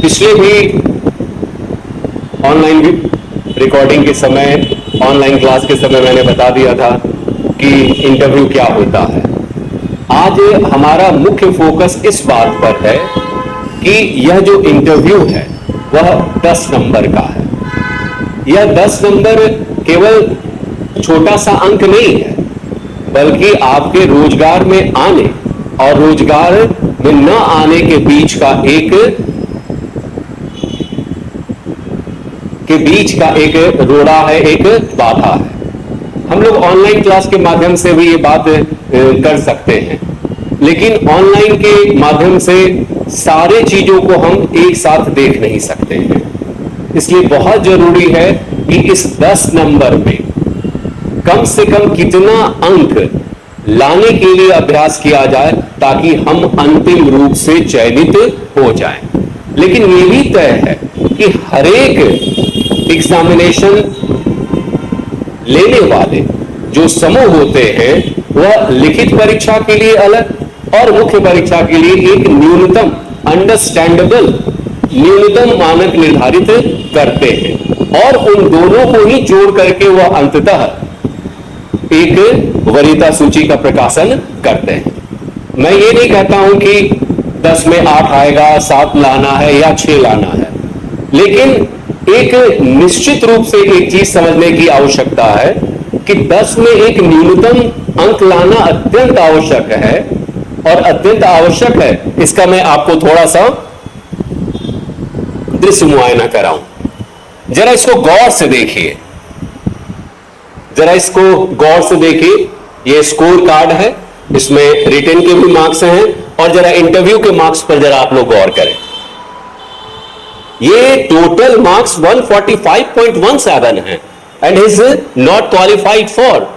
पिछले भी online recording के समय, ऑनलाइन क्लास के समय मैंने बता दिया था कि इंटरव्यू क्या होता है। आज हमारा मुख्य फोकस इस बात पर है कि यह जो इंटरव्यू है वह 10 नंबर का है। यह 10 नंबर केवल छोटा सा अंक नहीं है, बल्कि आपके रोजगार में आने और रोजगार में न आने के बीच का एक रोड़ा है, एक बाधा है। हम लोग ऑनलाइन क्लास के माध्यम से भी ये बात कर सकते हैं, लेकिन ऑनलाइन के माध्यम से सारे चीजों को हम एक साथ देख नहीं सकते हैं। इसलिए बहुत जरूरी है कि इस 10 नंबर में कम से कम कितना अंक लाने के लिए अभ्यास किया जाए ताकि हम अंतिम रूप से चयनित हो जाएं। लेकिन यह भी तय है कि हर एक एग्जामिनेशन लेने वाले जो समूह होते हैं वह लिखित परीक्षा के लिए अलग और मुख्य परीक्षा के लिए एक न्यूनतम अंडरस्टैंडेबल न्यूनतम मानक निर्धारित करते हैं और उन दोनों को ही जोड़ करके वह अंततः एक वरीयता सूची का प्रकाशन करते हैं। मैं ये नहीं कहता हूं कि 10 में 8 आएगा, 7 लाना है या 6 लाना है, लेकिन एक निश्चित रूप से एक चीज समझने की आवश्यकता है कि 10 में एक न्यूनतम अंक लाना अत्यंत आवश्यक है और अत्यंत आवश्यक है। इसका मैं आपको थोड़ा सा दृश्य मुआयना कराऊं। जरा इसको गौर से देखिए, जरा इसको गौर से देखिए। ये स्कोर कार्ड है, इसमें रिटन के भी मार्क्स हैं और जरा इंटरव्यू के मार्क्स पर जरा आप लोग गौर करें। ये टोटल मार्क्स 145.17 है and is not qualified for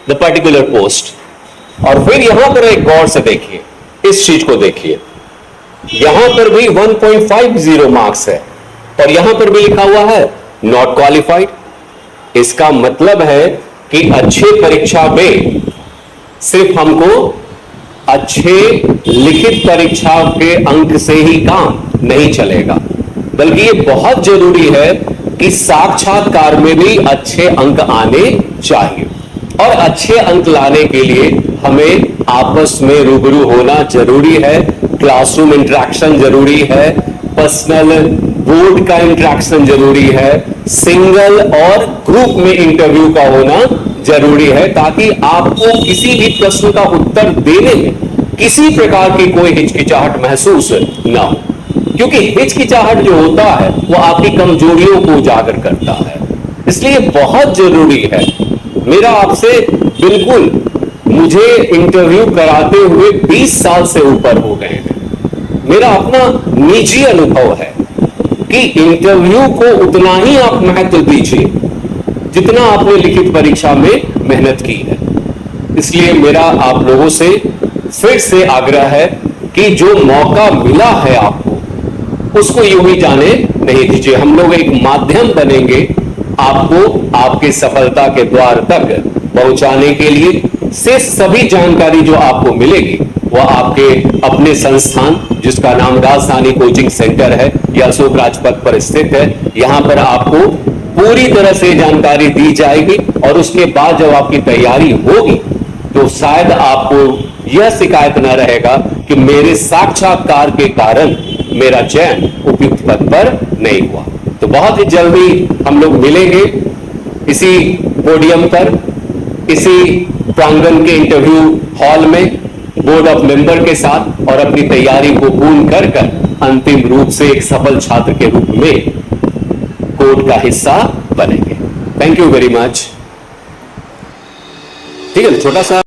the particular post. और फिर यहां पर एक गौर से देखिए, इस चीज को देखिए, यहां पर भी 1.50 मार्क्स है और यहां पर भी लिखा हुआ है नॉट क्वालिफाइड। इसका मतलब है कि अच्छे परीक्षा में सिर्फ हमको अच्छे लिखित परीक्षा के अंक से ही काम नहीं चलेगा, बल्कि ये बहुत जरूरी है कि साक्षात्कार में भी अच्छे अंक आने चाहिए। और अच्छे अंक लाने के लिए हमें आपस में रूबरू होना जरूरी है, क्लासरूम इंटरेक्शन जरूरी है, पर्सनल बोर्ड का इंटरेक्शन जरूरी है, सिंगल और ग्रुप में इंटरव्यू का होना जरूरी है, ताकि आपको किसी भी प्रश्न का उत्तर देने में किसी प्रकार की कोई हिचकिचाहट महसूस ना हो। क्योंकि हिचकिचाहट जो होता है वो आपकी कमजोरियों को उजागर करता है। इसलिए बहुत जरूरी है, मेरा आपसे बिल्कुल, मुझे इंटरव्यू कराते हुए 20 साल से ऊपर हो गए हैं, मेरा अपना निजी अनुभव है कि इंटरव्यू को उतना ही आप महत्व दीजिए जितना आपने लिखित परीक्षा में मेहनत की है। इसलिए मेरा आप लोगों से फिर से आग्रह है कि जो मौका मिला है आपको उसको यूं ही जाने नहीं दीजिए। हम लोग एक माध्यम बनेंगे आपको आपके सफलता के द्वार तक पहुंचाने के लिए। से सभी जानकारी जो आपको मिलेगी वह आपके अपने संस्थान, जिसका नाम राजधानी कोचिंग सेंटर है, यह अशोक राजपथ पर स्थित है, यहां पर आपको पूरी तरह से जानकारी दी जाएगी। और उसके बाद जब आपकी तैयारी होगी तो शायद आपको यह शिकायत न रहेगा कि मेरे साक्षात्कार के कारण मेरा चयन उपयुक्त पद पर नहीं हुआ। तो बहुत ही जल्दी हम लोग मिलेंगे इसी पोडियम पर, इसी प्रांगण के इंटरव्यू हॉल में बोर्ड ऑफ मेंबर के साथ, और अपनी तैयारी को पूर्ण कर अंतिम रूप से एक सफल छात्र के रूप में कोर्ट का हिस्सा बनेंगे। Thank you very much. ठीक है, छोटा सा